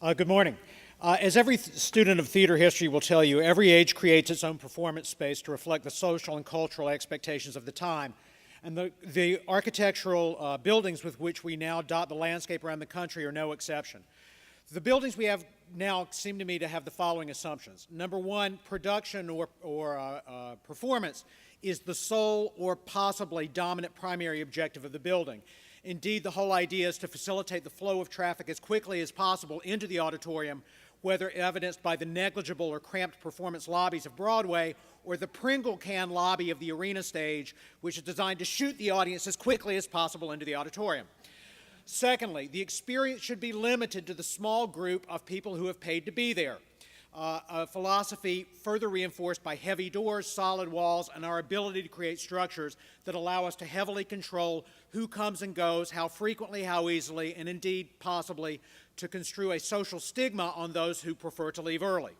Good morning. As every student of theater history will tell you, every age creates its own performance space to reflect the social and cultural expectations of the time. And the architectural buildings with which we now dot the landscape around the country are no exception. The buildings we have now seem to me to have the following assumptions. Number one, production or performance is the sole or possibly dominant primary objective of the building. Indeed, the whole idea is to facilitate the flow of traffic as quickly as possible into the auditorium, whether evidenced by the negligible or cramped performance lobbies of Broadway or the Pringle can lobby of the arena stage, which is designed to shoot the audience as quickly as possible into the auditorium. Secondly, the experience should be limited to the small group of people who have paid to be there. A philosophy further reinforced by heavy doors, solid walls, and our ability to create structures that allow us to heavily control who comes and goes, how frequently, how easily, and indeed possibly to construe a social stigma on those who prefer to leave early.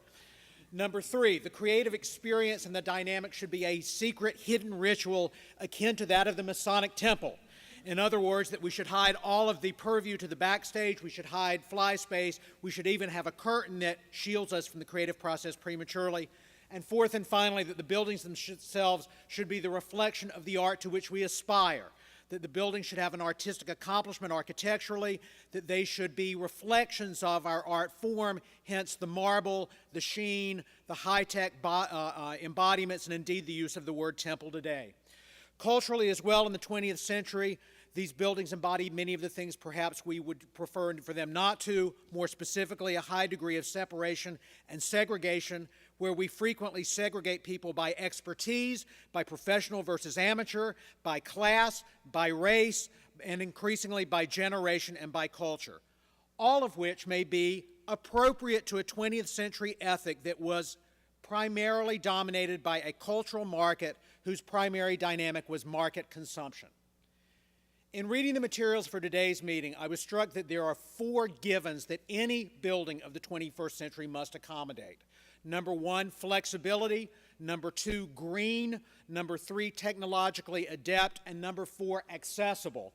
Number three, the creative experience and the dynamic should be a secret, hidden ritual akin to that of the Masonic Temple. In other words, that we should hide all of the purview to the backstage, we should hide fly space, we should even have a curtain that shields us from the creative process prematurely. And fourth and finally, that the buildings themselves should be the reflection of the art to which we aspire, that the buildings should have an artistic accomplishment architecturally, that they should be reflections of our art form, hence the marble, the sheen, the high-tech embodiments, and indeed the use of the word temple today. Culturally as well, in the 20th century, these buildings embody many of the things perhaps we would prefer for them not to, more specifically a high degree of separation and segregation, where we frequently segregate people by expertise, by professional versus amateur, by class, by race, and increasingly by generation and by culture, all of which may be appropriate to a 20th century ethic that was primarily dominated by a cultural market whose primary dynamic was market consumption. In reading the materials for today's meeting, I was struck that there are four givens that any building of the 21st century must accommodate. Number one, flexibility. Number two, green. Number three, technologically adept. And number four, accessible.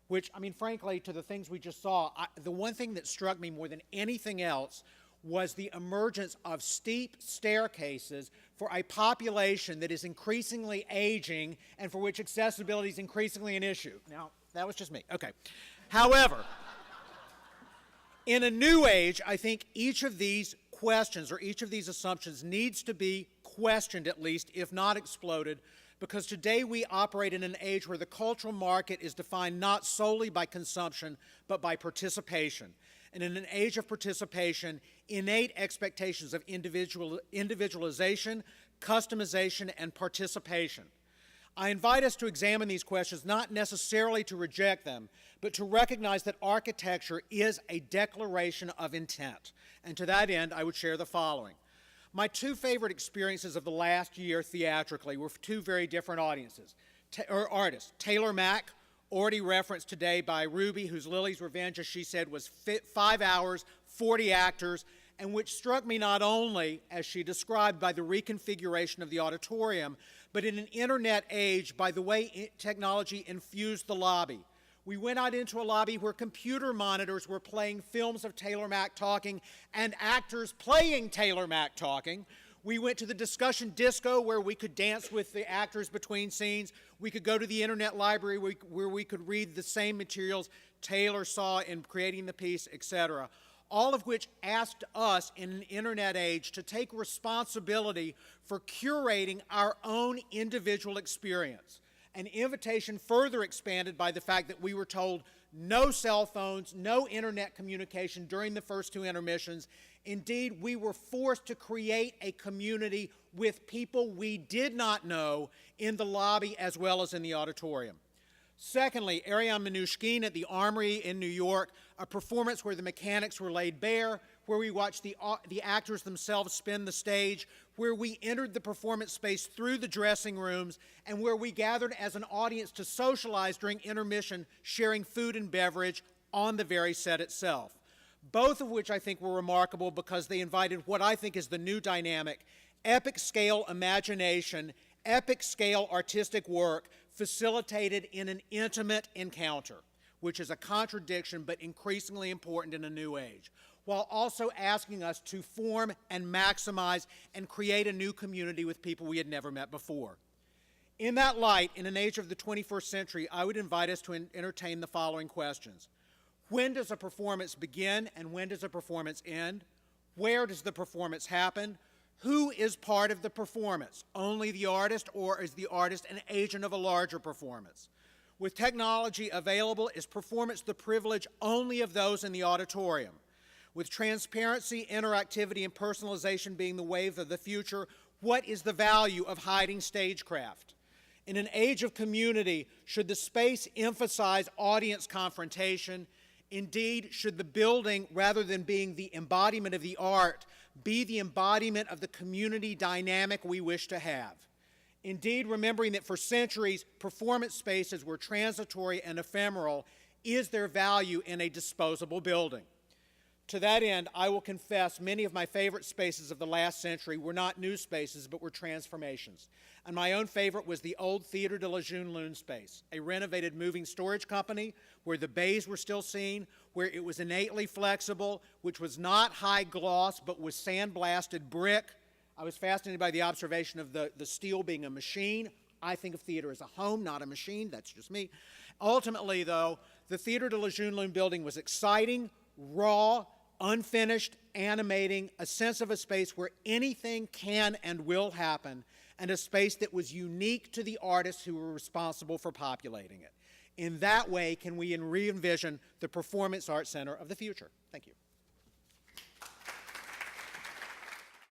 Which, I mean, frankly, to the things we just saw, the one thing that struck me more than anything else was the emergence of steep staircases for a population that is increasingly aging and for which accessibility is increasingly an issue. Now, that was just me. Okay. However, in a new age, I think each of these questions or each of these assumptions needs to be questioned at least, if not exploded, because today we operate in an age where the cultural market is defined not solely by consumption, but by participation. And in an age of participation, innate expectations of individualization, customization, and participation. I invite us to examine these questions, not necessarily to reject them, but to recognize that architecture is a declaration of intent. And to that end, I would share the following. My two favorite experiences of the last year theatrically were for two very different audiences, artists. Taylor Mack, already referenced today by Ruby, whose Lily's Revenge, as she said, was 5 hours, 40 actors, and which struck me not only, as she described, by the reconfiguration of the auditorium, but in an internet age by the way technology infused the lobby. We went out into a lobby where computer monitors were playing films of Taylor Mack talking and actors playing Taylor Mack talking. We went to the discussion disco where we could dance with the actors between scenes. We could go to the internet library where we could read the same materials Taylor saw in creating the piece, etc. All of which asked us in an internet age to take responsibility for curating our own individual experience. An invitation further expanded by the fact that we were told no cell phones, no internet communication during the first two intermissions. Indeed, we were forced to create a community with people we did not know in the lobby as well as in the auditorium. Secondly, Ariane Minushkin at the Armory in New York, a performance where the mechanics were laid bare, where we watched the actors themselves spin the stage, where we entered the performance space through the dressing rooms, and where we gathered as an audience to socialize during intermission, sharing food and beverage on the very set itself. Both of which I think were remarkable because they invited what I think is the new dynamic, epic scale imagination, epic scale artistic work facilitated in an intimate encounter, which is a contradiction but increasingly important in a new age. while also asking us to form and maximize and create a new community with people we had never met before. In that light, in an age of the 21st century, I would invite us to entertain the following questions. When does a performance begin and when does a performance end? Where does the performance happen? Who is part of the performance? Only the artist, or is the artist an agent of a larger performance? With technology available, is performance the privilege only of those in the auditorium? With transparency, interactivity, and personalization being the wave of the future, what is the value of hiding stagecraft? In an age of community, should the space emphasize audience confrontation? Indeed, should the building, rather than being the embodiment of the art, be the embodiment of the community dynamic we wish to have? Indeed, remembering that for centuries, performance spaces were transitory and ephemeral, is there value in a disposable building? To that end, I will confess many of my favorite spaces of the last century were not new spaces, but were transformations. And my own favorite was the old Theatre de la Jeune Lune space, a renovated moving storage company where the bays were still seen, where it was innately flexible, which was not high gloss, but was sandblasted brick. I was fascinated by the observation of the steel being a machine. I think of theater as a home, not a machine. That's just me. Ultimately, though, the Theatre de la Jeune Lune building was exciting, raw, unfinished, animating, a sense of a space where anything can and will happen, and a space that was unique to the artists who were responsible for populating it. In that way, can we re-envision the Performance Arts Center of the future? Thank you.